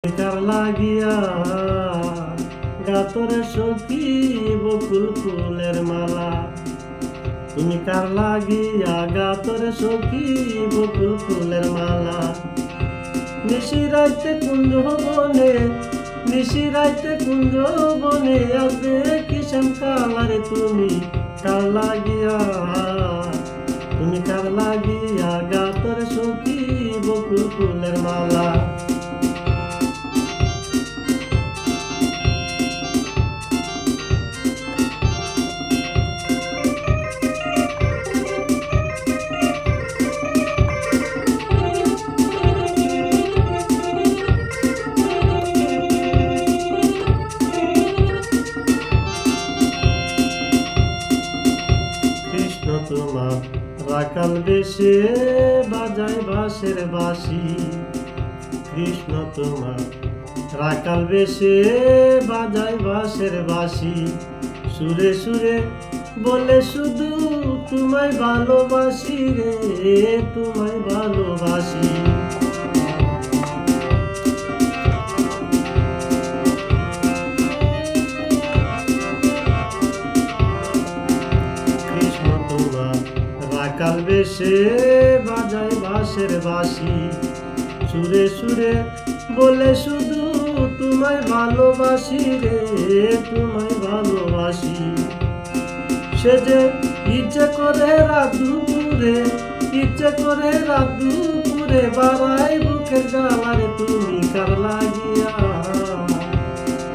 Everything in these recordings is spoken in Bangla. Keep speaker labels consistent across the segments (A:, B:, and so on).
A: কার লাগিয়া গাতরে সখী বকুল ফুলের মালা। তুমি কার লাগিয়া গাতরে সখী বকুল ফুলের মালা। নিশি রাইতে কুঞ্জ বনে, নিশি রাইতে কুঞ্জ বনে আসবে কিষান কালারে। তুমি কার লাগিয়া, তুমি কার লাগিয়া গাতরে সখী বকুল ফুলের মালা। তোমার রাখাল বেশে বাজায় বাঁশের বাঁশি। কৃষ্ণ তোমার রাখাল বেশে বাজায় বাঁশের বাঁশি। সুরে সুরে বলে শুধু তোমায় ভালোবাসি রে, তোমায় ভালোবাসি। রাখাল বেশে বাজায় বাঁশের বাঁশি। সুরে সুরে বলে শুধু তোমায় ভালোবাসি রে, তোমায় ভালোবাসি। সে যে ইচ্ছে করে রাত দুপুরে, ইচ্ছে করে রাত দুপুরে বাড়াই বুকের জ্বালারে। তুমি কার লাগিয়া,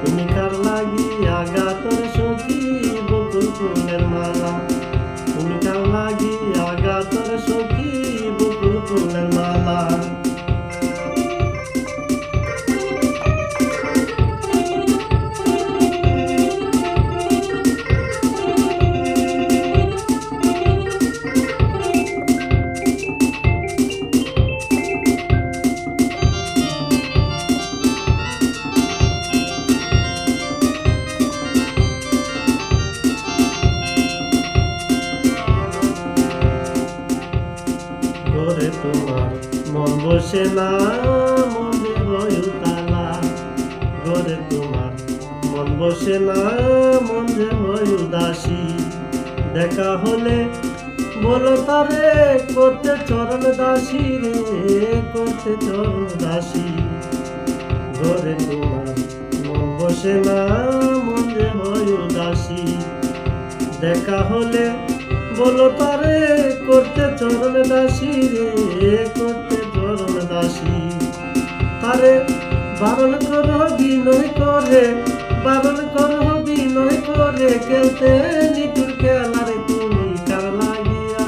A: তুমি কার লাগিয়া গাতরে সখী বকুল ফুলের মালা। তুমি কার লাগিয়া গাতরে সখী বকুল ফুলের মালা। ঘরে তোমার মন বসে না, মনে হয় উতালা। ঘরে তোমার মন বসে না, মনে হয় উদাসী। দেখা হলে বলো তারে করতে চরণ দাসী রে, করতে চরণ দাসী। ঘরে তোমার মন বসে না, মনে হয় উদাসী। দেখা হলে বলো তারে করতে চরণ দাসী রে, করতে চরণ দাসী। তারে বারণ করো বিনয় করে, বারণ করো বিনয় করে খেলতে নিতুর খেলারে। তুমি কার লাগিয়া,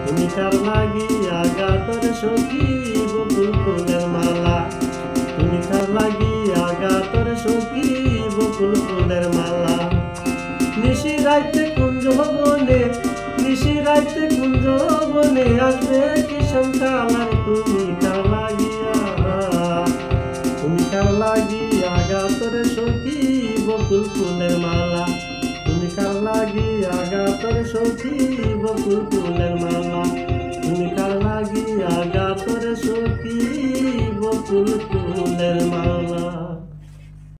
A: তুমি কার লাগিয়া গাতরে সখী বকুল ফুলের মালা। তুমি কার লাগিয়া গাতরে সখী বকুল ফুলের মালা। নিশি রাইতে কুঞ্জ বনে, নিশি রাইতে কুঞ্জ বনে আসবে কিষান কালারে। তুমি কার লাগিয়া, তুমি কার লাগিয়া গাতরে সখী বকুল ফুলের মালা। তুমি কার লাগিয়া গাতরে সখী বকুল ফুলের মালা। তুমি কার লাগিয়া গাতরে সখী বকুল ফুলের মালা।